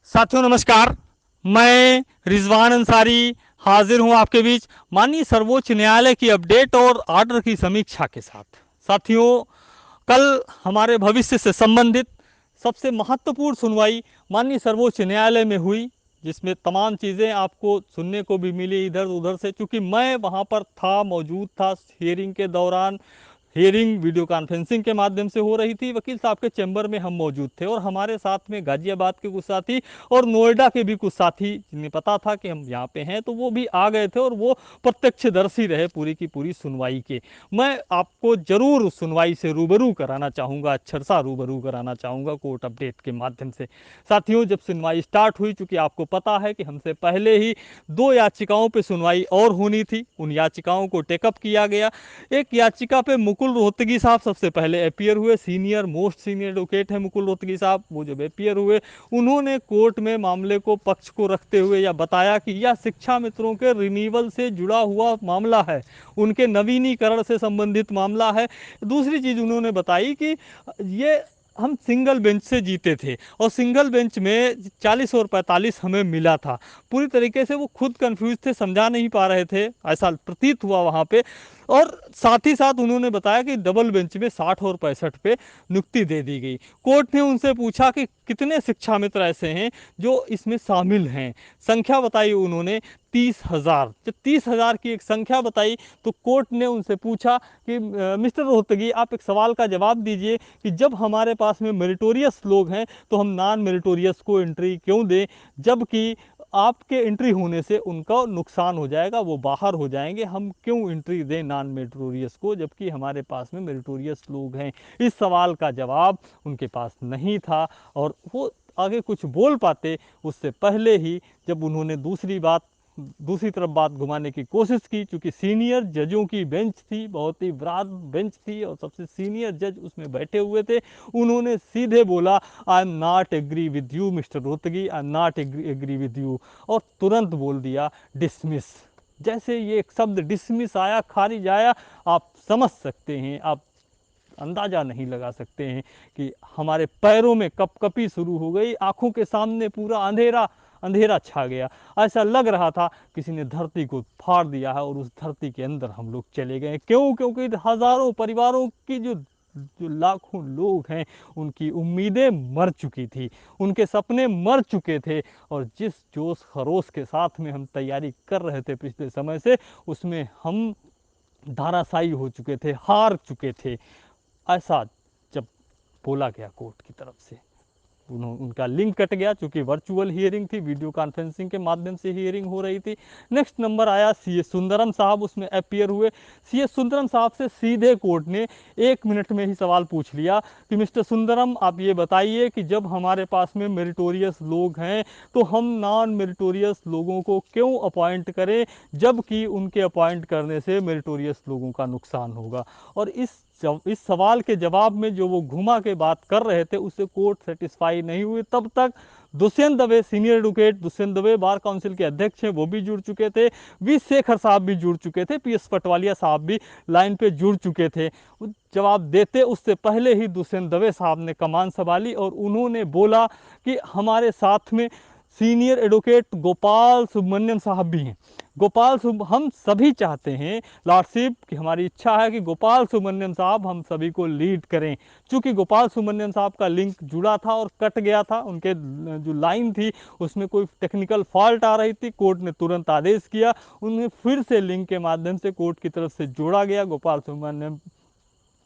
साथियों नमस्कार। मैं रिजवान अंसारी हाजिर हूं आपके बीच माननीय सर्वोच्च न्यायालय की अपडेट और आर्डर की समीक्षा के साथ। साथियों, कल हमारे भविष्य से संबंधित सबसे महत्वपूर्ण सुनवाई माननीय सर्वोच्च न्यायालय में हुई, जिसमें तमाम चीज़ें आपको सुनने को भी मिली इधर उधर से। चूंकि मैं वहां पर था, मौजूद था हियरिंग के दौरान। हियरिंग वीडियो कॉन्फ्रेंसिंग के माध्यम से हो रही थी। वकील साहब के चैम्बर में हम मौजूद थे और हमारे साथ में गाजियाबाद के कुछ साथी और नोएडा के भी कुछ साथी, जिन्हें पता था कि हम यहाँ पे हैं, तो वो भी आ गए थे और वो प्रत्यक्षदर्शी रहे पूरी की पूरी सुनवाई के। मैं आपको जरूर उस सुनवाई से रूबरू कराना चाहूँगा, अक्षरशः रूबरू कराना चाहूँगा कोर्ट अपडेट के माध्यम से। साथियों, जब सुनवाई स्टार्ट हुई, चूंकि आपको पता है कि हमसे पहले ही 2 याचिकाओं पर सुनवाई और होनी थी, उन याचिकाओं को टेकअप किया गया। एक याचिका पे मुकुल रोहतगी साहब सबसे पहले अपियर हुए। सीनियर मोस्ट सीनियर एडवोकेट है मुकुल रोहतगी साहब। वो जब अपियर हुए, उन्होंने कोर्ट में मामले को पक्ष को रखते हुए यह बताया कि यह शिक्षा मित्रों के रिन्यूअल से जुड़ा हुआ मामला है, उनके नवीनीकरण से संबंधित मामला है। दूसरी चीज उन्होंने बताई कि ये हम सिंगल बेंच से जीते थे और सिंगल बेंच में 40 और 45 हमें मिला था। पूरी तरीके से वो खुद कंफ्यूज थे, समझा नहीं पा रहे थे, ऐसा प्रतीत हुआ वहां पे। और साथ ही साथ उन्होंने बताया कि डबल बेंच में 60 और 65 पे नियुक्ति दे दी गई। कोर्ट ने उनसे पूछा कि कितने शिक्षा मित्र ऐसे हैं जो इसमें शामिल हैं। संख्या बताई उन्होंने 30,000। जब 30,000 की एक संख्या बताई तो कोर्ट ने उनसे पूछा कि मिस्टर रोहतगी, आप एक सवाल का जवाब दीजिए कि जब हमारे पास में मेरिटोरियस लोग हैं तो हम नॉन मेरिटोरियस को एंट्री क्यों दें, जबकि आपके एंट्री होने से उनका नुकसान हो जाएगा, वो बाहर हो जाएंगे, हम क्यों एंट्री दें नॉन मेरिटोरियस को जबकि हमारे पास में मेरिटोरियस लोग हैं। इस सवाल का जवाब उनके पास नहीं था और वो आगे कुछ बोल पाते उससे पहले ही जब उन्होंने दूसरी तरफ बात घुमाने की कोशिश की। क्योंकि सीनियर जजों की बेंच थी, बहुत ही ब्राड बेंच थी और सबसे सीनियर जज उसमें बैठे हुए थे, उन्होंने सीधे बोला, I am not agree with you mister Rohatgi, I am not agree with you, और तुरंत बोल दिया डिसमिस। जैसे ये एक शब्द डिसमिस आया, खारिज आया, आप समझ सकते हैं, आप अंदाजा नहीं लगा सकते हैं कि हमारे पैरों में कपकपी शुरू हो गई, आंखों के सामने पूरा अंधेरा अंधेरा छा गया। ऐसा लग रहा था किसी ने धरती को फाड़ दिया है और उस धरती के अंदर हम लोग चले गए। क्यों? क्योंकि हजारों परिवारों की जो जो लाखों लोग हैं, उनकी उम्मीदें मर चुकी थी, उनके सपने मर चुके थे और जिस जोश खरोश के साथ में हम तैयारी कर रहे थे पिछले समय से, उसमें हम धाराशायी हो चुके थे, हार चुके थे। ऐसा जब बोला गया कोर्ट की तरफ से, उनका लिंक कट गया। चूंकि वर्चुअल हियरिंग थी, वीडियो कॉन्फ्रेंसिंग के माध्यम से हियरिंग हो रही थी। नेक्स्ट नंबर आया सीएस सुंदरम साहब, उसमें अपियर हुए। सीएस सुंदरम साहब से सीधे कोर्ट ने 1 मिनट में ही सवाल पूछ लिया कि मिस्टर सुंदरम, आप ये बताइए कि जब हमारे पास में मेरिटोरियस लोग हैं तो हम नॉन मेरिटोरियस लोगों को क्यों अपॉइंट करें, जबकि उनके अपॉइंट करने से मेरिटोरियस लोगों का नुकसान होगा। और इस सवाल के जवाब में जो वो घुमा के बात कर रहे थे, उससे कोर्ट सेटिस्फाई नहीं हुई। तब तक Dushyant Dave, senior advocate Dushyant Dave, bar council के अध्यक्ष हैं, वो भी जुड़ चुके थे। वी शेखर साहब भी जुड़ चुके थे, पीएस पटवालिया साहब भी लाइन पे जुड़ चुके थे। जवाब देते उससे पहले ही दुष्यंत दवे साहब ने कमान संभाली और उन्होंने बोला कि हमारे साथ में सीनियर एडवोकेट गोपाल सुब्रमण्यम साहब भी हैं। हम सभी चाहते हैं लॉर्डशिप कि हमारी इच्छा है कि गोपाल सुब्रमण्यम साहब हम सभी को लीड करें। चूंकि गोपाल सुब्रमण्यम साहब का लिंक जुड़ा था और कट गया था, उनके जो लाइन थी उसमें कोई टेक्निकल फॉल्ट आ रही थी, कोर्ट ने तुरंत आदेश किया, उन्हें फिर से लिंक के माध्यम से कोर्ट की तरफ से जोड़ा गया। गोपाल सुब्रमण्यम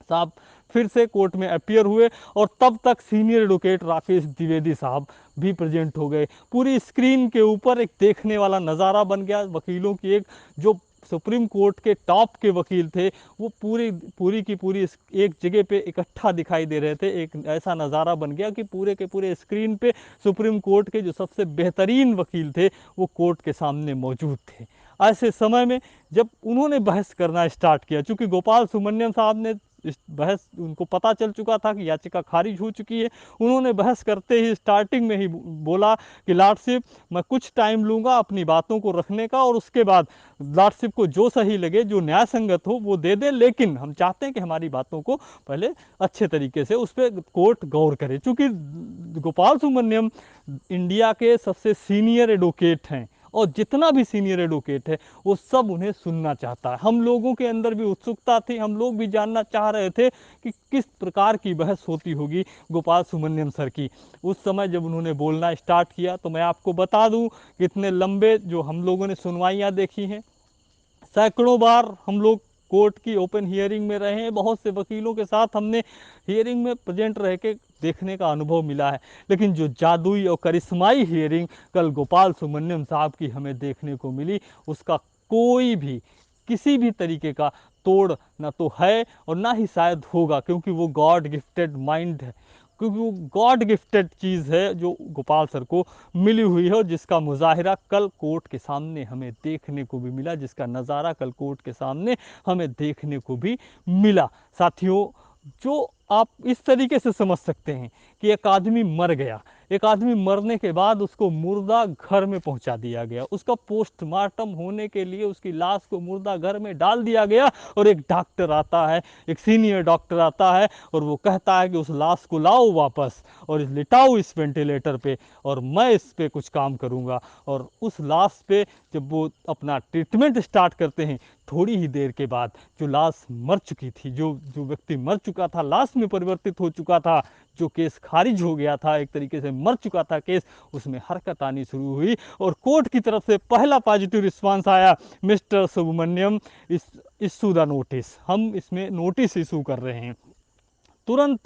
साहब फिर से कोर्ट में अपियर हुए और तब तक सीनियर एडवोकेट राकेश द्विवेदी साहब भी प्रेजेंट हो गए। पूरी स्क्रीन के ऊपर एक देखने वाला नज़ारा बन गया। वकीलों की एक जो सुप्रीम कोर्ट के टॉप के वकील थे, वो पूरी की पूरी एक जगह पे इकट्ठा दिखाई दे रहे थे। एक ऐसा नज़ारा बन गया कि पूरे के पूरे स्क्रीन पे सुप्रीम कोर्ट के जो सबसे बेहतरीन वकील थे वो कोर्ट के सामने मौजूद थे। ऐसे समय में जब उन्होंने बहस करना स्टार्ट किया, चूंकि गोपाल सुब्रमण्यम साहब ने इस बहस उनको पता चल चुका था कि याचिका खारिज हो चुकी है। उन्होंने बहस करते ही स्टार्टिंग में ही बोला कि लॉर्डशिप मैं कुछ टाइम लूँगा अपनी बातों को रखने का, और उसके बाद लॉर्डशिप को जो सही लगे, जो न्याय संगत हो वो दे दे, लेकिन हम चाहते हैं कि हमारी बातों को पहले अच्छे तरीके से उस पर कोर्ट गौर करे। चूँकि गोपाल सुब्रमण्यम इंडिया के सबसे सीनियर एडवोकेट हैं, और जितना भी सीनियर एडवोकेट है वो सब उन्हें सुनना चाहता है। हम लोगों के अंदर भी उत्सुकता थी, हम लोग भी जानना चाह रहे थे कि किस प्रकार की बहस होती होगी गोपाल सुब्रमण्यम सर की। उस समय जब उन्होंने बोलना स्टार्ट किया तो मैं आपको बता दूं कि इतने लंबे जो हम लोगों ने सुनवाइयाँ देखी हैं, सैकड़ों बार हम लोग कोर्ट की ओपन हियरिंग में रहे हैं, बहुत से वकीलों के साथ हमने हियरिंग में प्रेजेंट रह के देखने का अनुभव मिला है, लेकिन जो जादुई और करिश्माई हियरिंग कल गोपाल सुब्रमण्यम साहब की हमें देखने को मिली, उसका कोई भी किसी भी तरीके का तोड़ ना तो है और ना ही शायद होगा, क्योंकि वो गॉड गिफ्टेड माइंड है, क्योंकि वो गॉड गिफ्टेड चीज़ है जो गोपाल सर को मिली हुई है, और जिसका मुजाहिरा कल कोर्ट के सामने हमें देखने को भी मिला, जिसका नज़ारा कल कोर्ट के सामने हमें देखने को भी मिला। साथियों, जो आप इस तरीके से समझ सकते हैं कि एक आदमी मर गया, एक आदमी मरने के बाद उसको मुर्दा घर में पहुंचा दिया गया, उसका पोस्टमार्टम होने के लिए उसकी लाश को मुर्दा घर में डाल दिया गया, और एक डॉक्टर आता है, एक सीनियर डॉक्टर आता है और वो कहता है कि उस लाश को लाओ वापस और लिटाओ इस वेंटिलेटर पे, और मैं इस पे कुछ काम करूँगा। और उस लाश पे जब वो अपना ट्रीटमेंट स्टार्ट करते हैं, थोड़ी ही देर के बाद जो लाश मर चुकी थी, जो जो व्यक्ति मर चुका था, लाश में परिवर्तित हो चुका था, जो केस खारिज हो गया था, एक तरीके से मर चुका था केस, उसमें हरकत आनी शुरू हुई, और कोर्ट की तरफ से पहला पॉजिटिव रिस्पांस आया, mister Subramaniam issue the notice, हम इसमें नोटिस इशू कर रहे हैं। तुरंत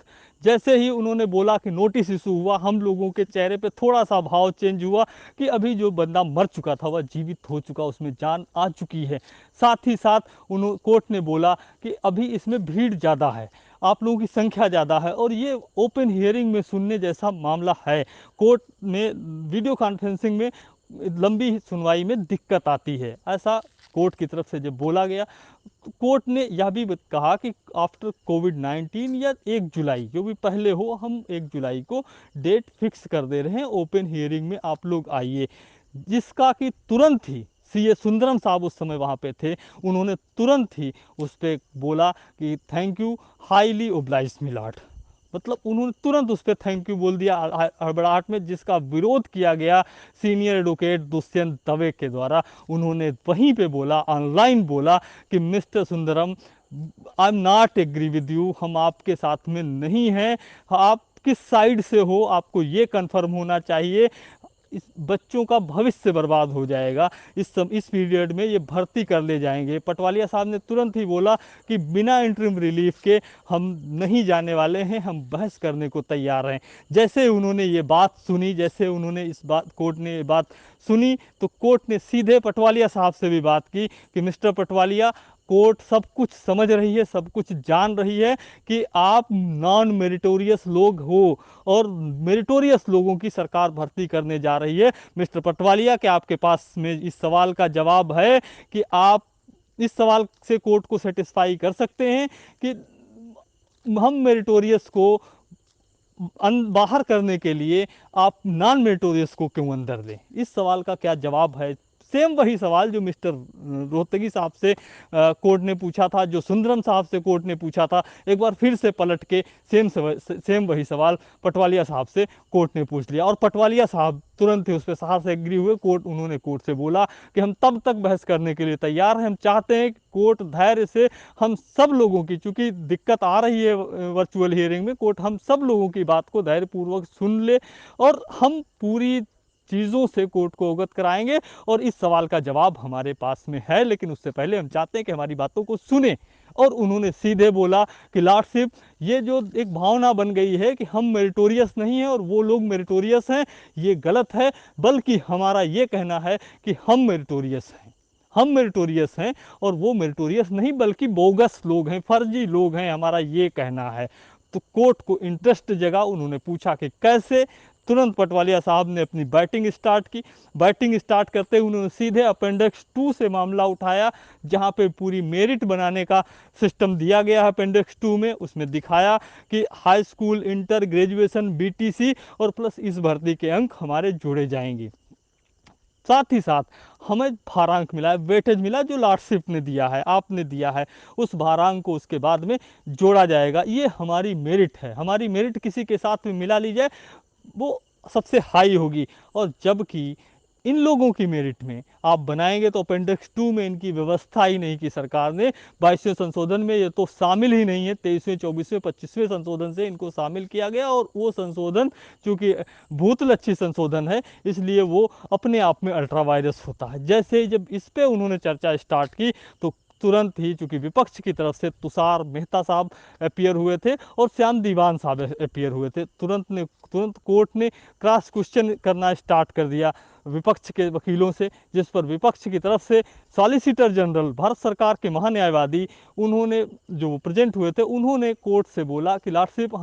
जैसे ही उन्होंने बोला कि नोटिस इशू हुआ, हम लोगों के चेहरे पे थोड़ा सा भाव चेंज हुआ कि अभी जो बंदा मर चुका था वह जीवित हो चुका, उसमें जान आ चुकी है। साथ ही साथ कोर्ट ने बोला कि अभी इसमें भीड़ ज़्यादा है, आप लोगों की संख्या ज़्यादा है, और ये ओपन हियरिंग में सुनने जैसा मामला है। कोर्ट में वीडियो कॉन्फ्रेंसिंग में लंबी सुनवाई में दिक्कत आती है, ऐसा कोर्ट की तरफ से जब बोला गया, तो कोर्ट ने यह भी कहा कि आफ्टर कोविड-19 या 1 जुलाई, जो भी पहले हो, हम 1 जुलाई को डेट फिक्स कर दे रहे हैं, ओपन हियरिंग में आप लोग आइए। जिसका कि तुरंत ही सीए सुंदरम साहब उस समय वहाँ पे थे, उन्होंने तुरंत ही उस पर बोला कि thank you, highly oblige my lord, मतलब उन्होंने तुरंत उस पर थैंक यू बोल दिया हड़बड़ाहट में, जिसका विरोध किया गया सीनियर एडवोकेट दुष्यंत दवे के द्वारा। उन्होंने वहीं पे बोला, ऑनलाइन बोला कि mister Sundaram, I am not agree with you, हम आपके साथ में नहीं हैं, आप किस साइड से हो आपको ये कंफर्म होना चाहिए, इस बच्चों का भविष्य बर्बाद हो जाएगा, इस पीरियड में ये भर्ती कर ले जाएंगे। पटवालिया साहब ने तुरंत ही बोला कि बिना इंटरिम रिलीफ के हम नहीं जाने वाले हैं, हम बहस करने को तैयार हैं। जैसे उन्होंने ये बात सुनी, जैसे उन्होंने इस बात कोर्ट ने ये बात सुनी, तो कोर्ट ने सीधे पटवालिया साहब से भी बात की कि मिस्टर पटवालिया, कोर्ट सब कुछ समझ रही है, सब कुछ जान रही है कि आप नॉन मेरिटोरियस लोग हो, और मेरिटोरियस लोगों की सरकार भर्ती करने जा रही है। मिस्टर पटवालिया, क्या आपके पास में इस सवाल का जवाब है कि आप इस सवाल से कोर्ट को सेटिस्फाई कर सकते हैं कि हम मेरिटोरियस को बाहर करने के लिए आप नॉन मेरिटोरियस को क्यों अंदर दें? इस सवाल का क्या जवाब है? सेम वही सवाल जो मिस्टर रोहतगी साहब से कोर्ट ने पूछा था, जो सुंदरम साहब से कोर्ट ने पूछा था, एक बार फिर से पलट के सेम वही सवाल पटवालिया साहब से कोर्ट ने पूछ लिया, और पटवालिया साहब तुरंत ही उस पर सहार से एग्री हुए। उन्होंने कोर्ट से बोला कि हम तब तक बहस करने के लिए तैयार हैं, हम चाहते हैं कि कोर्ट धैर्य से हम सब लोगों की, चूंकि दिक्कत आ रही है वर्चुअल हियरिंग में, कोर्ट हम सब लोगों की बात को धैर्यपूर्वक सुन ले, और हम पूरी चीज़ों से कोर्ट को अवगत कराएंगे, और इस सवाल का जवाब हमारे पास में है, लेकिन उससे पहले हम चाहते हैं कि हमारी बातों को सुने। और उन्होंने सीधे बोला कि लॉर्डशिप, ये जो एक भावना बन गई है कि हम मेरिटोरियस नहीं हैं और वो लोग मेरिटोरियस हैं, ये गलत है, बल्कि हमारा ये कहना है कि हम मेरिटोरियस हैं, हम मेरिटोरियस हैं, और वो मेरिटोरियस नहीं बल्कि बोगस लोग हैं, फर्जी लोग हैं, हमारा ये कहना है। तो कोर्ट को इंटरेस्ट जगा, उन्होंने पूछा कि कैसे, तुरंत पटवालिया साहब ने अपनी बैटिंग स्टार्ट की। बैटिंग स्टार्ट करते ही उन्होंने सीधे अपेंडिक्स 2 से मामला उठाया, जहां पे पूरी मेरिट बनाने का सिस्टम दिया गया है अपेंडिक्स 2 में। उसमें दिखाया कि high school, inter, graduation, BTC और प्लस इस भर्ती के अंक हमारे जोड़े जाएंगे। साथ ही साथ हमें भारांक मिला है, वेटेज मिला, जो लॉर्डशिप ने दिया है, आपने दिया है, उस भारांक को उसके बाद में जोड़ा जाएगा। ये हमारी मेरिट है। हमारी मेरिट किसी के साथ में मिला ली जाए, वो सबसे हाई होगी। और जबकि इन लोगों की मेरिट में आप बनाएंगे तो अपेंडिक्स 2 में इनकी व्यवस्था ही नहीं की सरकार ने। 22वें संशोधन में ये तो शामिल ही नहीं है, 23वें, 24वें, 25वें संशोधन से इनको शामिल किया गया। और वो संशोधन चूंकि भूतलक्षी संशोधन है, इसलिए वो अपने आप में अल्ट्रा वायरस होता है। जैसे ही जब इस पे उन्होंने चर्चा स्टार्ट की तो तुरंत ही, चूंकि विपक्ष की तरफ से तुषार मेहता साहब अपियर हुए थे और श्याम दीवान साहब अपियर हुए थे, तुरंत कोर्ट ने क्रॉस क्वेश्चन करना स्टार्ट कर दिया विपक्ष के वकीलों से, जिस पर विपक्ष की तरफ से सॉलिसिटर जनरल, भारत सरकार के महान्यायवादी, उन्होंने जो प्रेजेंट हुए थे, उन्होंने कोर्ट से बोला कि लॉर्डशिप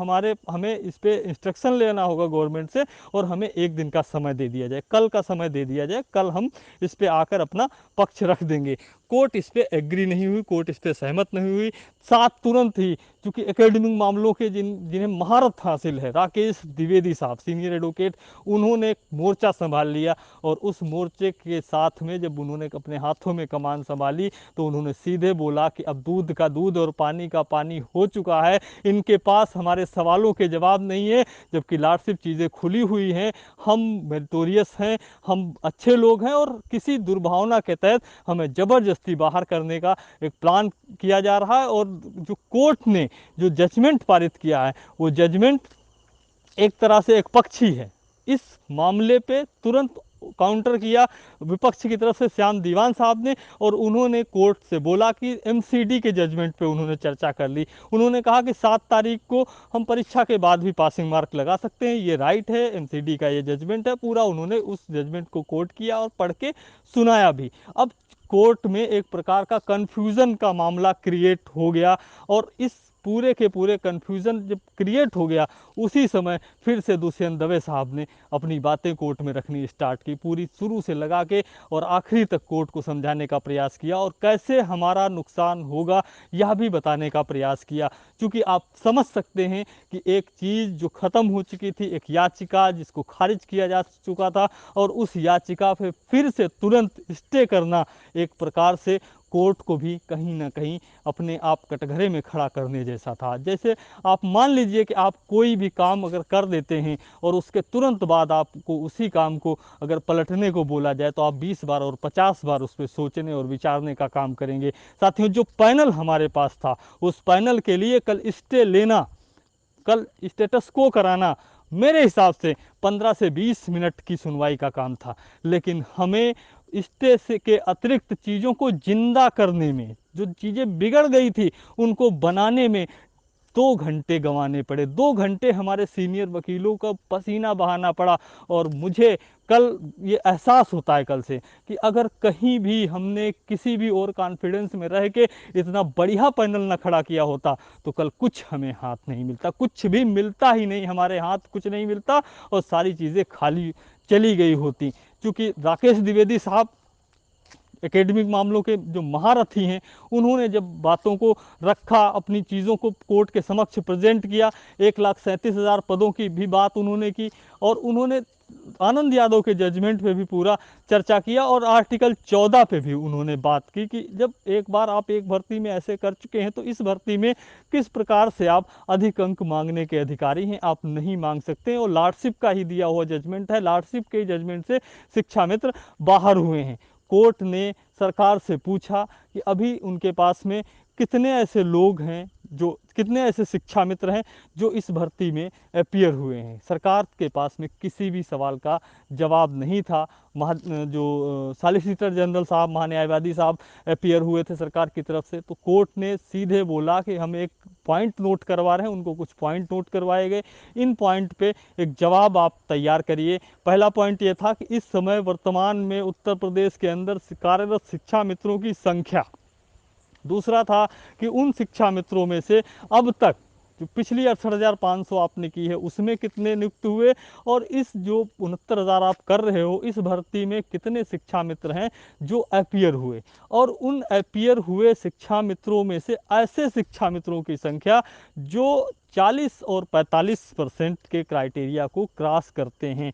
हमें इस पे इंस्ट्रक्शन लेना होगा गवर्नमेंट से, और हमें 1 दिन का समय दे दिया जाए, कल का समय दे दिया जाए, कल हम इस पे आकर अपना पक्ष रख देंगे। कोर्ट इस पे एग्री नहीं हुई, कोर्ट इस पे सहमत नहीं हुई। साथ तुरंत ही, क्योंकि एकेडमिक मामलों के जिन्हें महारत हासिल है, राकेश द्विवेदी साहब सीनियर एडवोकेट, उन्होंने मोर्चा संभाल लिया। और उस मोर्चे के साथ में जब उन्होंने अपने हाथों में कमान संभाली तो उन्होंने सीधे बोला कि अब दूध का दूध और पानी का पानी हो चुका है, इनके पास हमारे सवालों के जवाब नहीं है। जबकि लॉर्डशिप चीज़ें खुली हुई हैं, हम मेरिटोरियस हैं, हम अच्छे लोग हैं, और किसी दुर्भावना के तहत हमें ज़बरदस्ती बाहर करने का एक प्लान किया जा रहा है। और जो कोर्ट ने जो जजमेंट पारित किया है, वो जजमेंट एक तरह से एक पक्षी है। इस मामले पे तुरंत काउंटर किया विपक्ष की तरफ से श्याम दीवान साहब ने, और उन्होंने कोर्ट से बोला कि एमसीडी के जजमेंट पे उन्होंने चर्चा कर ली। उन्होंने कहा कि 7 तारीख को हम परीक्षा के बाद भी पासिंग मार्क लगा सकते हैं, ये राइट है, एमसीडी का ये जजमेंट है पूरा। उन्होंने उस जजमेंट को कोट किया और पढ़ के सुनाया भी। अब कोर्ट में एक प्रकार का कन्फ्यूज़न का मामला क्रिएट हो गया, और इस पूरे के पूरे कन्फ्यूज़न जब क्रिएट हो गया, उसी समय फिर से दुष्यंत दवे साहब ने अपनी बातें कोर्ट में रखनी स्टार्ट की, पूरी शुरू से लगा के और आखिरी तक कोर्ट को समझाने का प्रयास किया, और कैसे हमारा नुकसान होगा यह भी बताने का प्रयास किया। क्योंकि आप समझ सकते हैं कि एक चीज़ जो ख़त्म हो चुकी थी, एक याचिका जिसको खारिज किया जा चुका था, और उस याचिका पे फिर से तुरंत स्टे करना एक प्रकार से कोर्ट को भी कहीं ना कहीं अपने आप कटघरे में खड़ा करने जैसा था। जैसे आप मान लीजिए कि आप कोई भी काम अगर कर देते हैं और उसके तुरंत बाद आपको उसी काम को अगर पलटने को बोला जाए, तो आप 20 बार और 50 बार उस पर सोचने और विचारने का काम करेंगे। साथियों, जो पैनल हमारे पास था, उस पैनल के लिए कल स्टे लेना, कल स्टेटस को कराना, मेरे हिसाब से 15 से 20 मिनट की सुनवाई का काम था। लेकिन हमें स्टे से के अतिरिक्त चीज़ों को जिंदा करने में, जो चीज़ें बिगड़ गई थी उनको बनाने में 2 घंटे गंवाने पड़े। 2 घंटे हमारे सीनियर वकीलों का पसीना बहाना पड़ा। और मुझे कल ये एहसास होता है कल से कि अगर कहीं भी हमने किसी भी और कॉन्फिडेंस में रह के इतना बढ़िया पैनल ना खड़ा किया होता, तो कल कुछ हमें हाथ नहीं मिलता, कुछ भी मिलता ही नहीं, हमारे हाथ कुछ नहीं मिलता, और सारी चीज़ें खाली चली गई होती। क्योंकि राकेश द्विवेदी साहब एकेडमिक मामलों के जो महारथी हैं, उन्होंने जब बातों को रखा, अपनी चीज़ों को कोर्ट के समक्ष प्रेजेंट किया, 1,37,000 पदों की भी बात उन्होंने की, और उन्होंने आनंद यादव के जजमेंट पे भी पूरा चर्चा किया, और आर्टिकल 14 पे भी उन्होंने बात की कि जब एक बार आप एक भर्ती में ऐसे कर चुके हैं, तो इस भर्ती में किस प्रकार से आप अधिक अंक मांगने के अधिकारी हैं, आप नहीं मांग सकते। और लॉर्डशिप का ही दिया हुआ जजमेंट है, लॉर्डशिप के जजमेंट से शिक्षा मित्र बाहर हुए हैं। कोर्ट ने सरकार से पूछा कि अभी उनके पास में कितने ऐसे लोग हैं, जो कितने ऐसे शिक्षा मित्र हैं जो इस भर्ती में अपियर हुए हैं। सरकार के पास में किसी भी सवाल का जवाब नहीं था। जो सॉलिसिटर जनरल साहब, महान्यायवादी साहब अपियर हुए थे सरकार की तरफ से, तो कोर्ट ने सीधे बोला कि हम एक पॉइंट नोट करवा रहे हैं। उनको कुछ पॉइंट नोट करवाए गए, इन पॉइंट पे एक जवाब आप तैयार करिए। पहला पॉइंट ये था कि इस समय वर्तमान में उत्तर प्रदेश के अंदर कार्यरत शिक्षा मित्रों की संख्या। दूसरा था कि उन शिक्षा मित्रों में से अब तक जो पिछली 68,500 आपने की है उसमें कितने नियुक्त हुए, और इस जो 69,000 आप कर रहे हो इस भर्ती में कितने शिक्षा मित्र हैं जो अपीयर हुए, और उन अपीयर हुए शिक्षा मित्रों में से ऐसे शिक्षा मित्रों की संख्या जो 40 और 45% के क्राइटेरिया को क्रॉस करते हैं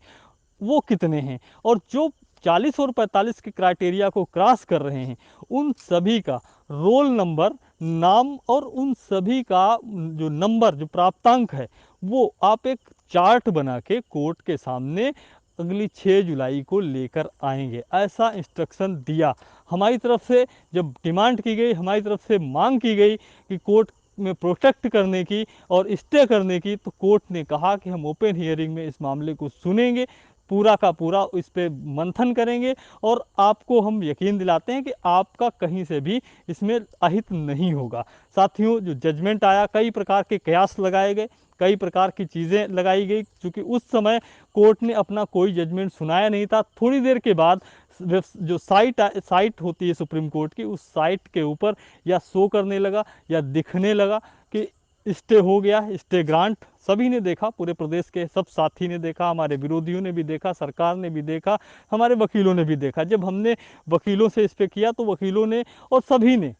वो कितने हैं, और जो 40 और 45 के क्राइटेरिया को क्रॉस कर रहे हैं उन सभी का रोल नंबर, नाम, और उन सभी का जो नंबर, जो प्राप्तांक है, वो आप एक चार्ट बना के कोर्ट के सामने अगली 6 जुलाई को लेकर आएंगे, ऐसा इंस्ट्रक्शन दिया। हमारी तरफ से जब डिमांड की गई, हमारी तरफ से मांग की गई कि कोर्ट में प्रोटेक्ट करने की और स्टे करने की, तो कोर्ट ने कहा कि हम ओपन हियरिंग में इस मामले को सुनेंगे, पूरा का पूरा इस पे मंथन करेंगे, और आपको हम यकीन दिलाते हैं कि आपका कहीं से भी इसमें अहित नहीं होगा। साथियों, जो जजमेंट आया, कई प्रकार के कयास लगाए गए, कई प्रकार की चीज़ें लगाई गई, क्योंकि उस समय कोर्ट ने अपना कोई जजमेंट सुनाया नहीं था। थोड़ी देर के बाद जो साइट होती है सुप्रीम कोर्ट की, उस साइट के ऊपर या शो करने लगा या दिखने लगा कि स्टे हो गया, स्टे ग्रांट। सभी ने देखा, पूरे प्रदेश के सब साथी ने देखा, हमारे विरोधियों ने भी देखा, सरकार ने भी देखा, हमारे वकीलों ने भी देखा। जब हमने वकीलों से इस पे किया तो वकीलों ने और सभी ने,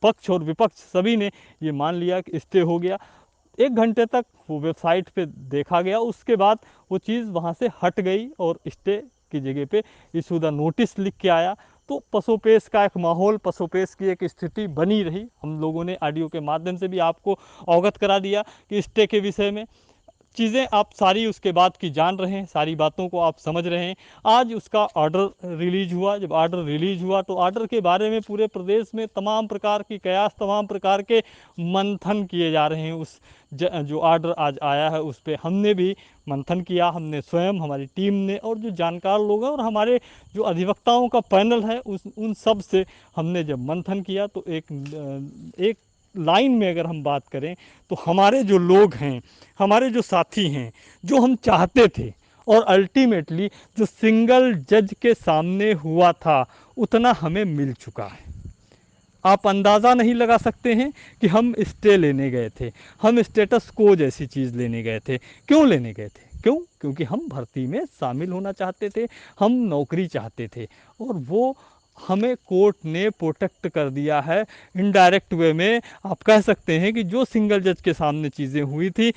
पक्ष और विपक्ष सभी ने ये मान लिया कि स्टे हो गया। 1 घंटे तक वो वेबसाइट पे देखा गया, उसके बाद वो चीज़ वहाँ से हट गई और स्टे की जगह पे इशू द नोटिस लिख के आया। तो पसोपेश का एक माहौल, पसोपेश की एक स्थिति बनी रही। हम लोगों ने ऑडियो के माध्यम से भी आपको अवगत करा दिया कि स्टे के विषय में चीज़ें आप सारी उसके बाद की जान रहे हैं, सारी बातों को आप समझ रहे हैं। आज उसका ऑर्डर रिलीज हुआ। जब ऑर्डर रिलीज हुआ तो ऑर्डर के बारे में पूरे प्रदेश में तमाम प्रकार की कयास, तमाम प्रकार के मंथन किए जा रहे हैं। उस जो ऑर्डर आज आया है उस पर हमने भी मंथन किया, हमने स्वयं, हमारी टीम ने, और जो जानकार लोग हैं और हमारे जो अधिवक्ताओं का पैनल है उन सब से हमने जब मंथन किया तो एक लाइन में अगर हम बात करें तो हमारे जो लोग हैं, हमारे जो साथी हैं, जो हम चाहते थे और अल्टीमेटली जो सिंगल जज के सामने हुआ था उतना हमें मिल चुका है। आप अंदाज़ा नहीं लगा सकते हैं कि हम स्टे लेने गए थे, हम स्टेटस को जैसी चीज़ लेने गए थे। क्यों लेने गए थे? क्यों? क्योंकि हम भर्ती में शामिल होना चाहते थे, हम नौकरी चाहते थे, और वो हमें कोर्ट ने प्रोटेक्ट कर दिया है। इनडायरेक्ट वे में आप कह सकते हैं कि जो सिंगल जज के सामने चीज़ें हुई थी,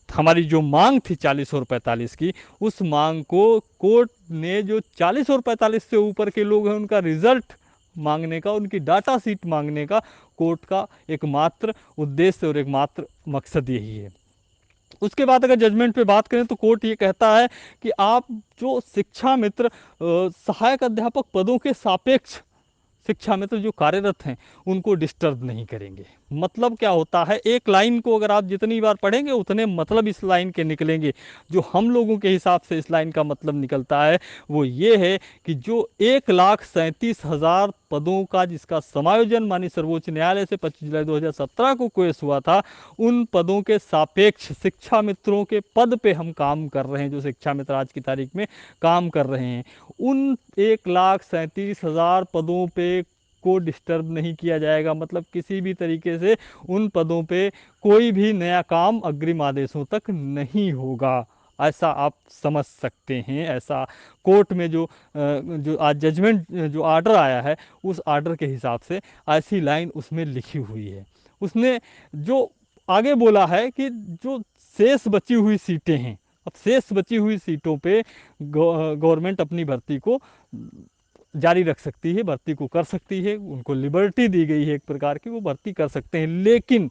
हमारी जो मांग थी 40 और 45 की, उस मांग को कोर्ट ने, जो 40 और 45 से ऊपर के लोग हैं उनका रिजल्ट मांगने का, उनकी डाटा सीट मांगने का कोर्ट का एकमात्र उद्देश्य और एकमात्र मकसद यही है। उसके बाद अगर जजमेंट पे बात करें तो कोर्ट ये कहता है कि आप जो शिक्षा मित्र सहायक अध्यापक पदों के सापेक्ष शिक्षा मित्र जो कार्यरत हैं उनको डिस्टर्ब नहीं करेंगे। मतलब क्या होता है, एक लाइन को अगर आप जितनी बार पढ़ेंगे उतने मतलब इस लाइन के निकलेंगे। जो हम लोगों के हिसाब से इस लाइन का मतलब निकलता है वो ये है कि जो 1,37,000 पदों का जिसका समायोजन माननीय सर्वोच्च न्यायालय से 25 जुलाई 2017 को केस हुआ था, उन पदों के सापेक्ष शिक्षा मित्रों के पद पे हम काम कर रहे हैं। जो शिक्षा मित्र आज की तारीख में काम कर रहे हैं उन 1,37,000 पदों पे को डिस्टर्ब नहीं किया जाएगा। मतलब किसी भी तरीके से उन पदों पे कोई भी नया काम अग्रिम आदेशों तक नहीं होगा, ऐसा आप समझ सकते हैं। ऐसा कोर्ट में जो आज जजमेंट, जो ऑर्डर आया है उस ऑर्डर के हिसाब से ऐसी लाइन उसमें लिखी हुई है। उसने जो आगे बोला है कि जो शेष बची हुई सीटें हैं, अब शेष बची हुई सीटों पे गवर्नमेंट अपनी भर्ती को जारी रख सकती है, भर्ती को कर सकती है, उनको लिबर्टी दी गई है एक प्रकार की, वो भर्ती कर सकते हैं। लेकिन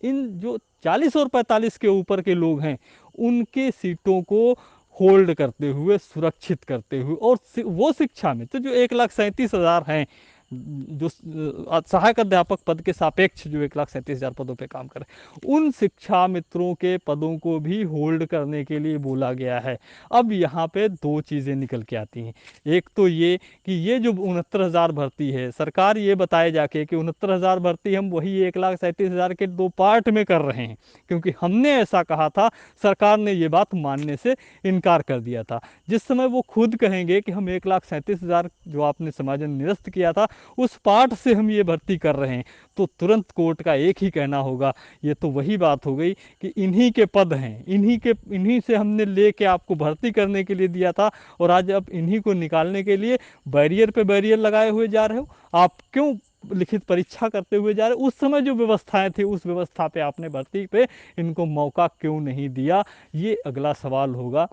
इन जो 40 और 45 के ऊपर के लोग हैं उनके सीटों को होल्ड करते हुए, सुरक्षित करते हुए, और वो शिक्षा में तो जो 1,37,000 हैं जो सहायक अध्यापक पद के सापेक्ष जो 1,37,000 पदों पे काम कर रहे हैं, उन शिक्षा मित्रों के पदों को भी होल्ड करने के लिए बोला गया है। अब यहाँ पे दो चीज़ें निकल के आती हैं। एक तो ये कि ये जो 69,000 भर्ती है, सरकार ये बताए जाके कि 69,000 भर्ती हम वही 1,37,000 के 2 पार्ट में कर रहे हैं, क्योंकि हमने ऐसा कहा था, सरकार ने ये बात मानने से इनकार कर दिया था। जिस समय वो खुद कहेंगे कि हम 1,37,000 जो आपने समायोजन निरस्त किया था उस पाठ से हम ये भर्ती कर रहे हैं, तो तुरंत कोर्ट का एक ही कहना होगा, ये तो वही बात हो गई कि इन्हीं के पद हैं, इन्हीं से हमने लेके आपको भर्ती करने के लिए दिया था, और आज अब इन्हीं को निकालने के लिए बैरियर पे बैरियर लगाए हुए जा रहे हो। आप क्यों लिखित परीक्षा करते हुए जा रहे हो? उस समय जो व्यवस्थाएं थी उस व्यवस्था पे आपने भर्ती पे इनको मौका क्यों नहीं दिया? ये अगला सवाल होगा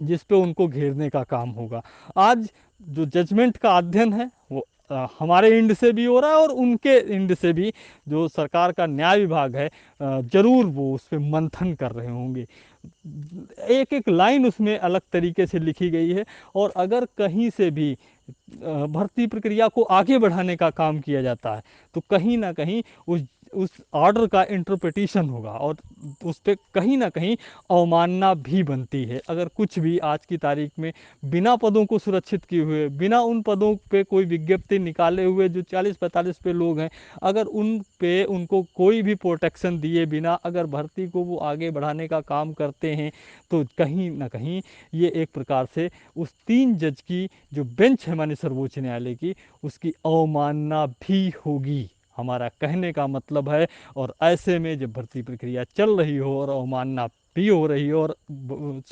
जिस पे उनको घेरने का काम होगा। आज जो जजमेंट का अध्ययन है वो हमारे एंड से भी हो रहा है, और उनके एंड से भी जो सरकार का न्याय विभाग है जरूर वो उस पर मंथन कर रहे होंगे। एक एक लाइन उसमें अलग तरीके से लिखी गई है, और अगर कहीं से भी भर्ती प्रक्रिया को आगे बढ़ाने का काम किया जाता है तो कहीं ना कहीं उस ऑर्डर का इंटरप्रिटेशन होगा, और उस पर कहीं ना कहीं अवमानना भी बनती है। अगर कुछ भी आज की तारीख में बिना पदों को सुरक्षित किए हुए, बिना उन पदों पे कोई विज्ञप्ति निकाले हुए जो 40-45 पे लोग हैं, अगर उन पे उनको कोई भी प्रोटेक्शन दिए बिना अगर भर्ती को वो आगे बढ़ाने का काम करते हैं, तो कहीं ना कहीं ये एक प्रकार से उस 3 जज की जो बेंच है माननीय सर्वोच्च न्यायालय की, उसकी अवमानना भी होगी, हमारा कहने का मतलब है। और ऐसे में जब भर्ती प्रक्रिया चल रही हो और अवमानना भी हो रही हो, और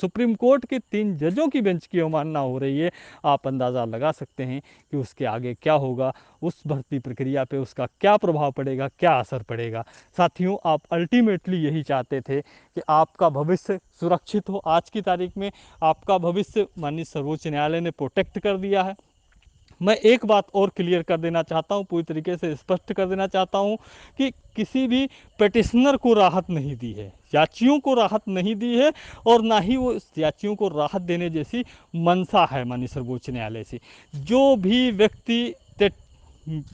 सुप्रीम कोर्ट के 3 जजों की बेंच की अवमानना हो रही है, आप अंदाज़ा लगा सकते हैं कि उसके आगे क्या होगा, उस भर्ती प्रक्रिया पे उसका क्या प्रभाव पड़ेगा, क्या असर पड़ेगा। साथियों, आप अल्टीमेटली यही चाहते थे कि आपका भविष्य सुरक्षित हो। आज की तारीख में आपका भविष्य माननीय सर्वोच्च न्यायालय ने प्रोटेक्ट कर दिया है। मैं एक बात और क्लियर कर देना चाहता हूँ, पूरी तरीके से स्पष्ट कर देना चाहता हूँ कि किसी भी पिटिशनर को राहत नहीं दी है, याचियों को राहत नहीं दी है, और ना ही वो याचियों को राहत देने जैसी मंशा है माननीय सर्वोच्च न्यायालय से। जो भी व्यक्ति टेट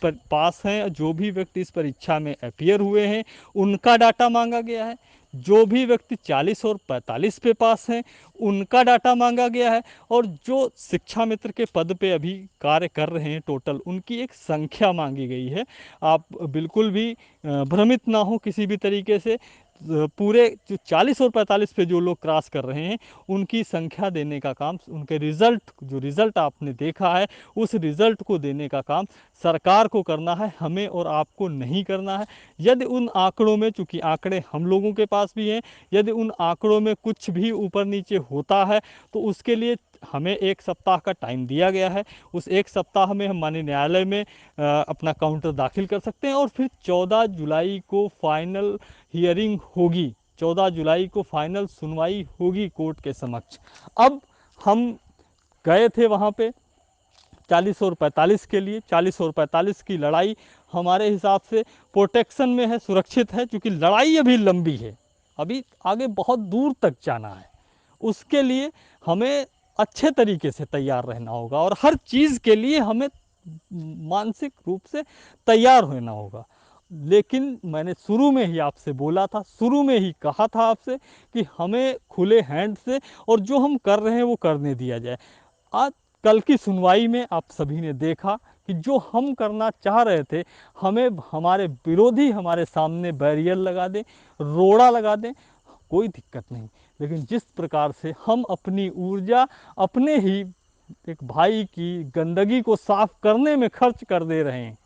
पर पास हैं, जो भी व्यक्ति इस परीक्षा में अपियर हुए हैं, उनका डाटा मांगा गया है। जो भी व्यक्ति 40 और 45 पे पास हैं, उनका डाटा मांगा गया है। और जो शिक्षा मित्र के पद पे अभी कार्य कर रहे हैं टोटल, उनकी एक संख्या मांगी गई है। आप बिल्कुल भी भ्रमित ना हो किसी भी तरीके से। पूरे जो 40 और 45 पे जो लोग क्रॉस कर रहे हैं, उनकी संख्या देने का काम, उनके रिजल्ट आपने देखा है, उस रिजल्ट को देने का काम सरकार को करना है, हमें और आपको नहीं करना है। यदि उन आंकड़ों में, चूंकि आंकड़े हम लोगों के पास भी हैं, यदि उन आंकड़ों में कुछ भी ऊपर नीचे होता है तो उसके लिए हमें 1 सप्ताह का टाइम दिया गया है। उस 1 सप्ताह में हम माननीय न्यायालय में अपना काउंटर दाखिल कर सकते हैं, और फिर 14 जुलाई को फाइनल हियरिंग होगी, 14 जुलाई को फाइनल सुनवाई होगी कोर्ट के समक्ष। अब हम गए थे वहाँ पे 40 और 45 के लिए। 40 और 45 की लड़ाई हमारे हिसाब से प्रोटेक्शन में है, सुरक्षित है, क्योंकि लड़ाई अभी लंबी है, अभी आगे बहुत दूर तक जाना है। उसके लिए हमें अच्छे तरीके से तैयार रहना होगा, और हर चीज़ के लिए हमें मानसिक रूप से तैयार होना होगा। लेकिन मैंने शुरू में ही आपसे बोला था, शुरू में ही कहा था आपसे कि हमें खुले हैंड से और जो हम कर रहे हैं वो करने दिया जाए। आज कल की सुनवाई में आप सभी ने देखा कि जो हम करना चाह रहे थे, हमें हमारे विरोधी हमारे सामने बैरियर लगा दें, रोड़ा लगा दें, कोई दिक्कत नहीं। लेकिन जिस प्रकार से हम अपनी ऊर्जा अपने ही एक भाई की गंदगी को साफ करने में खर्च कर दे रहे हैं,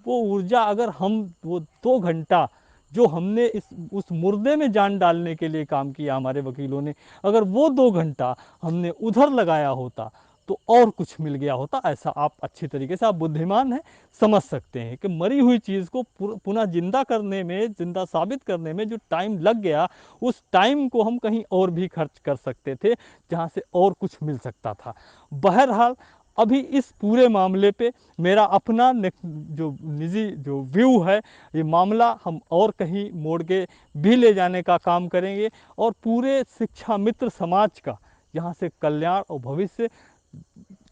वो ऊर्जा अगर हम वो 2 घंटा जो हमने इस उस मुर्दे में जान डालने के लिए काम किया हमारे वकीलों ने, अगर वो 2 घंटा हमने उधर लगाया होता तो और कुछ मिल गया होता। ऐसा आप अच्छी तरीके से, आप बुद्धिमान हैं, समझ सकते हैं कि मरी हुई चीज़ को पुनः जिंदा करने में, जिंदा साबित करने में जो टाइम लग गया, उस टाइम को हम कहीं और भी खर्च कर सकते थे, जहाँ से और कुछ मिल सकता था। बहरहाल अभी इस पूरे मामले पे मेरा अपना जो निजी जो व्यू है, ये मामला हम और कहीं मोड़ के भी ले जाने का काम करेंगे, और पूरे शिक्षा मित्र समाज का यहाँ से कल्याण और भविष्य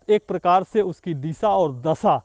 एक प्रकार से उसकी दिशा और दशा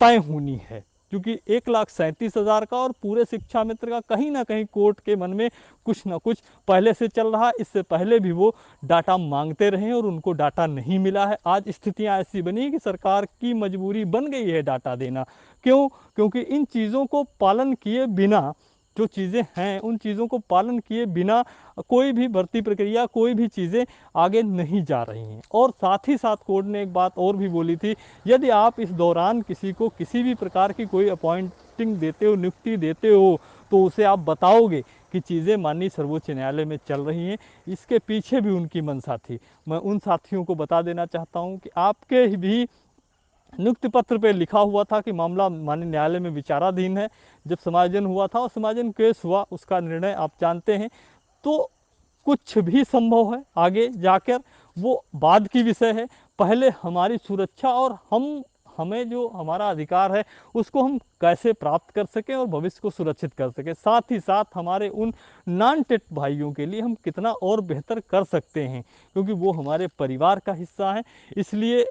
तय होनी है। क्योंकि 1,37,000 का और पूरे शिक्षा मित्र का कहीं ना कहीं कोर्ट के मन में कुछ ना कुछ पहले से चल रहा है। इससे पहले भी वो डाटा मांगते रहे और उनको डाटा नहीं मिला है। आज स्थितियां ऐसी बनी कि सरकार की मजबूरी बन गई है डाटा देना। क्यों? क्योंकि इन चीज़ों को पालन किए बिना जो चीज़ें हैं उन चीज़ों को पालन किए बिना कोई भी भर्ती प्रक्रिया, कोई भी चीज़ें आगे नहीं जा रही हैं। और साथ ही साथ कोर्ट ने एक बात और भी बोली थी, यदि आप इस दौरान किसी को किसी भी प्रकार की कोई अपॉइंटिंग देते हो, नियुक्ति देते हो, तो उसे आप बताओगे कि चीज़ें माननीय सर्वोच्च न्यायालय में चल रही हैं। इसके पीछे भी उनकी मंशा थी। मैं उन साथियों को बता देना चाहता हूँ कि आपके भी नियुक्ति पत्र पे लिखा हुआ था कि मामला माननीय न्यायालय में विचाराधीन है। जब समायोजन हुआ था और समायोजन केस हुआ, उसका निर्णय आप जानते हैं। तो कुछ भी संभव है आगे जाकर, वो बाद की विषय है। पहले हमारी सुरक्षा और हमें जो हमारा अधिकार है उसको हम कैसे प्राप्त कर सकें और भविष्य को सुरक्षित कर सकें। साथ ही साथ हमारे उन नॉन टेट भाइयों के लिए हम कितना और बेहतर कर सकते हैं, क्योंकि वो हमारे परिवार का हिस्सा है। इसलिए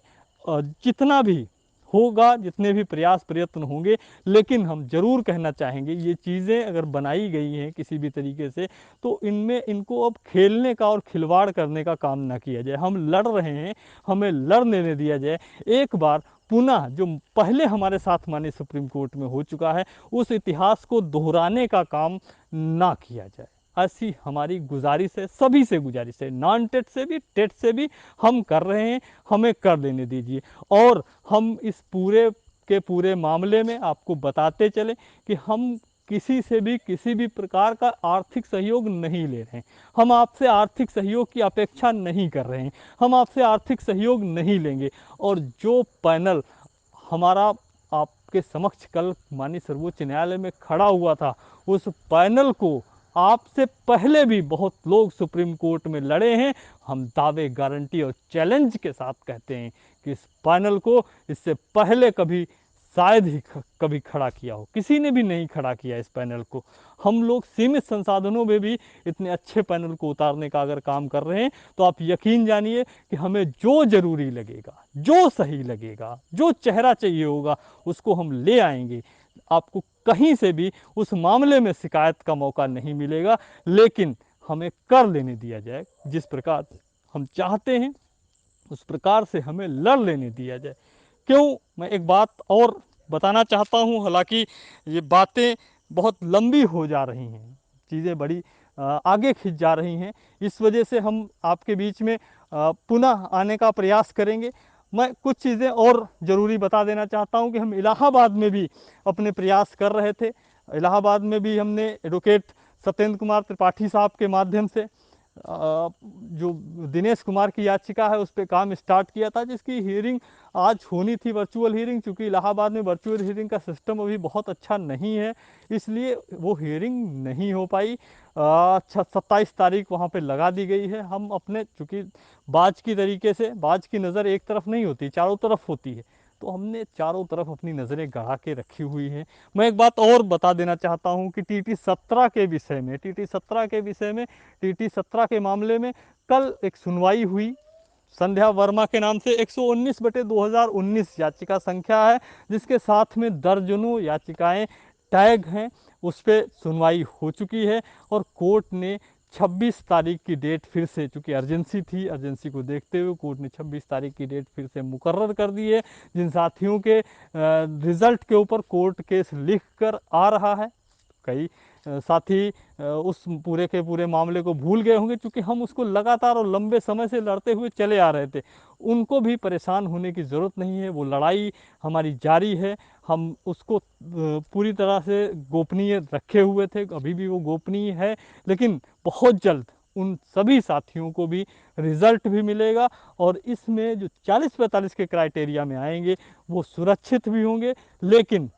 जितना भी होगा, जितने भी प्रयास प्रयत्न होंगे, लेकिन हम ज़रूर कहना चाहेंगे ये चीज़ें अगर बनाई गई हैं किसी भी तरीके से, तो इनमें इनको अब खेलने का और खिलवाड़ करने का काम ना किया जाए। हम लड़ रहे हैं, हमें लड़ने नहीं दिया जाए। एक बार पुनः जो पहले हमारे साथ माननीय सुप्रीम कोर्ट में हो चुका है, उस इतिहास को दोहराने का काम ना किया जाए। ऐसी हमारी गुजारिश है, सभी से गुजारिश है, नॉन टेट से भी टेट से भी। हम कर रहे हैं, हमें कर लेने दीजिए। और हम इस पूरे के पूरे मामले में आपको बताते चले कि हम किसी से भी किसी भी प्रकार का आर्थिक सहयोग नहीं ले रहे हैं। हम आपसे आर्थिक सहयोग की अपेक्षा नहीं कर रहे हैं, हम आपसे आर्थिक सहयोग नहीं लेंगे। और जो पैनल हमारा आपके समक्ष कल माननीय सर्वोच्च न्यायालय में खड़ा हुआ था, उस पैनल को आपसे पहले भी बहुत लोग सुप्रीम कोर्ट में लड़े हैं। हम दावे, गारंटी और चैलेंज के साथ कहते हैं कि इस पैनल को इससे पहले कभी शायद ही कभी खड़ा किया हो, किसी ने भी नहीं खड़ा किया इस पैनल को। हम लोग सीमित संसाधनों में भी इतने अच्छे पैनल को उतारने का अगर काम कर रहे हैं, तो आप यकीन जानिए कि हमें जो ज़रूरी लगेगा, जो सही लगेगा, जो चेहरा चाहिए होगा, उसको हम ले आएंगे। आपको कहीं से भी उस मामले में शिकायत का मौका नहीं मिलेगा, लेकिन हमें कर लेने दिया जाए। जिस प्रकार हम चाहते हैं उस प्रकार से हमें लड़ लेने दिया जाए। क्यों, मैं एक बात और बताना चाहता हूँ, हालांकि ये बातें बहुत लंबी हो जा रही हैं, चीज़ें बड़ी आगे खिंच जा रही हैं। इस वजह से हम आपके बीच में पुनः आने का प्रयास करेंगे। मैं कुछ चीज़ें और ज़रूरी बता देना चाहता हूँ कि हम इलाहाबाद में भी अपने प्रयास कर रहे थे। इलाहाबाद में भी हमने एडवोकेट सत्येंद्र कुमार त्रिपाठी साहब के माध्यम से जो दिनेश कुमार की याचिका है उस पर काम स्टार्ट किया था, जिसकी हियरिंग आज होनी थी, वर्चुअल हियरिंग। चूँकि इलाहाबाद में वर्चुअल हियरिंग का सिस्टम अभी बहुत अच्छा नहीं है, इसलिए वो हियरिंग नहीं हो पाई। 27 तारीख वहाँ पे लगा दी गई है। हम अपने, चूँकि बाज की तरीके से, बाज की नज़र एक तरफ नहीं होती, चारों तरफ होती है, तो हमने चारों तरफ अपनी नज़रें गड़ा के रखी हुई हैं। मैं एक बात और बता देना चाहता हूं कि TT-17 के विषय में, TT-17 के मामले में कल एक सुनवाई हुई। संध्या वर्मा के नाम से 119/2019 याचिका संख्या है, जिसके साथ में दर्जनों याचिकाएं टैग हैं। उस पर सुनवाई हो चुकी है और कोर्ट ने 26 तारीख की डेट फिर से, चूँकि अर्जेंसी थी, अर्जेंसी को देखते हुए कोर्ट ने 26 तारीख की डेट फिर से मुकर्रर कर दी है। जिन साथियों के रिज़ल्ट के ऊपर कोर्ट केस लिख कर आ रहा है, कई साथी उस पूरे के पूरे मामले को भूल गए होंगे, क्योंकि हम उसको लगातार और लंबे समय से लड़ते हुए चले आ रहे थे। उनको भी परेशान होने की ज़रूरत नहीं है, वो लड़ाई हमारी जारी है। हम उसको पूरी तरह से गोपनीय रखे हुए थे, अभी भी वो गोपनीय है, लेकिन बहुत जल्द उन सभी साथियों को भी रिज़ल्ट भी मिलेगा और इसमें जो 40-45 के क्राइटेरिया में आएंगे वो सुरक्षित भी होंगे। लेकिन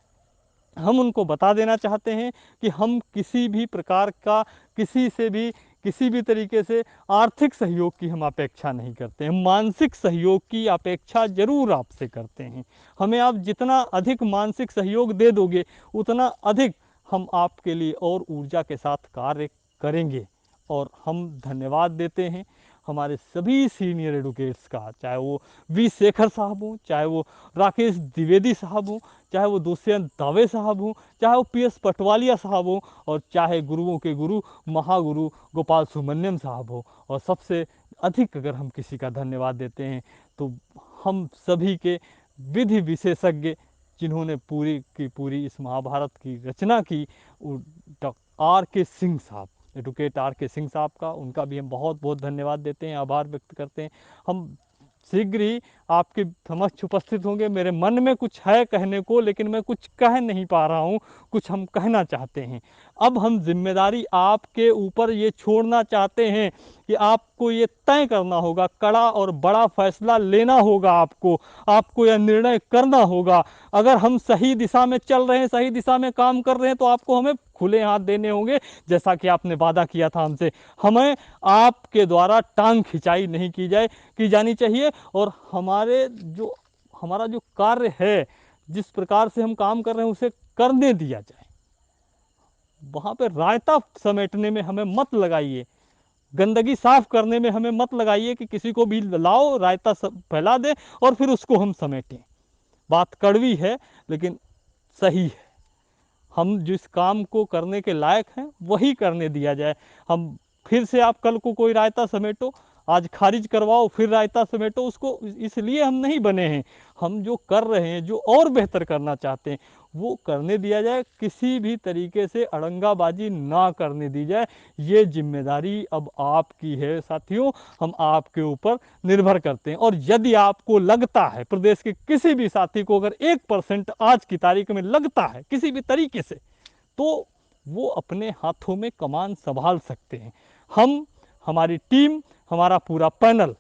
हम उनको बता देना चाहते हैं कि हम किसी भी प्रकार का, किसी से भी किसी भी तरीके से आर्थिक सहयोग की हम अपेक्षा नहीं करते हैं, मानसिक सहयोग की अपेक्षा ज़रूर आपसे करते हैं। हमें आप जितना अधिक मानसिक सहयोग दे दोगे, उतना अधिक हम आपके लिए और ऊर्जा के साथ कार्य करेंगे। और हम धन्यवाद देते हैं हमारे सभी सीनियर एडवोकेट्स का, चाहे वो वी शेखर साहब हों, चाहे वो राकेश द्विवेदी साहब हों, चाहे वो दुष्यंत दवे साहब हों, चाहे वो PS पटवालिया साहब हों, और चाहे गुरुओं के गुरु महागुरु गोपाल सुब्रमण्यम साहब हो। और सबसे अधिक अगर हम किसी का धन्यवाद देते हैं तो हम सभी के विधि विशेषज्ञ, जिन्होंने पूरी की पूरी इस महाभारत की रचना की, आर के सिंह साहब, एडवोकेट आर के सिंह साहब का, उनका भी हम बहुत बहुत धन्यवाद देते हैं, आभार व्यक्त करते हैं। हम शीघ्र ही आपके समक्ष उपस्थित होंगे। मेरे मन में कुछ है कहने को, लेकिन मैं कुछ कह नहीं पा रहा हूँ, कुछ हम कहना चाहते हैं। अब हम जिम्मेदारी आपके ऊपर ये छोड़ना चाहते हैं कि आपको ये तय करना होगा, कड़ा और बड़ा फैसला लेना होगा, आपको यह निर्णय करना होगा। अगर हम सही दिशा में चल रहे हैं, सही दिशा में काम कर रहे हैं, तो आपको हमें खुले हाथ देने होंगे, जैसा कि आपने वादा किया था हमसे। हमें आपके द्वारा टांग खिंचाई नहीं की जानी चाहिए, और हमारा जो कार्य है, जिस प्रकार से हम काम कर रहे हैं, उसे करने दिया जाए। वहाँ पे रायता समेटने में हमें मत लगाइए, गंदगी साफ करने में हमें मत लगाइए कि किसी को भी लाओ, रायता फैला दे और फिर उसको हम समेटें। बात कड़वी है लेकिन सही है। हम जिस काम को करने के लायक हैं वही करने दिया जाए। हम फिर से, आप कल को कोई रायता समेटो, आज खारिज करवाओ, फिर रायता समेटो, उसको इसलिए हम नहीं बने हैं। हम जो कर रहे हैं, जो और बेहतर करना चाहते हैं, वो करने दिया जाए। किसी भी तरीके से अड़ंगाबाजी ना करने दी जाए। ये जिम्मेदारी अब आपकी है साथियों, हम आपके ऊपर निर्भर करते हैं। और यदि आपको लगता है, प्रदेश के किसी भी साथी को अगर 1% आज की तारीख में लगता है किसी भी तरीके से, तो वो अपने हाथों में कमान संभाल सकते हैं। हमारी टीम, हमारा पूरा पैनल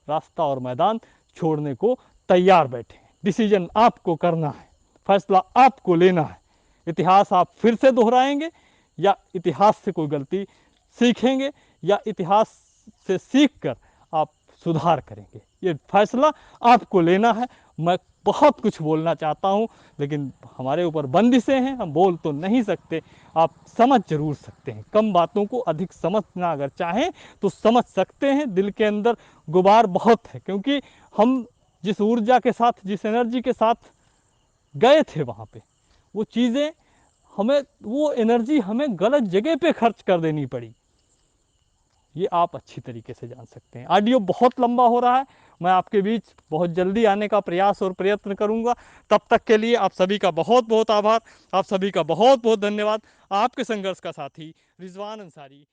रास्ता और मैदान छोड़ने को तैयार बैठे हैं। डिसीजन आपको करना है, फैसला आपको लेना है। इतिहास आप फिर से दोहराएंगे, या इतिहास से कोई गलती सीखेंगे, या इतिहास से सीखकर आप सुधार करेंगे, ये फैसला आपको लेना है। मैं बहुत कुछ बोलना चाहता हूँ, लेकिन हमारे ऊपर बंदिशें हैं, हम बोल तो नहीं सकते। आप समझ जरूर सकते हैं, कम बातों को अधिक समझना अगर चाहें तो समझ सकते हैं। दिल के अंदर गुबार बहुत है, क्योंकि हम जिस ऊर्जा के साथ, जिस एनर्जी के साथ गए थे वहाँ पे, वो चीज़ें हमें, वो एनर्जी हमें गलत जगह पे खर्च कर देनी पड़ी। ये आप अच्छी तरीके से जान सकते हैं। ऑडियो बहुत लंबा हो रहा है, मैं आपके बीच बहुत जल्दी आने का प्रयास और प्रयत्न करूंगा। तब तक के लिए आप सभी का बहुत बहुत आभार, आप सभी का बहुत बहुत धन्यवाद। आपके संघर्ष का साथी रिजवान अंसारी।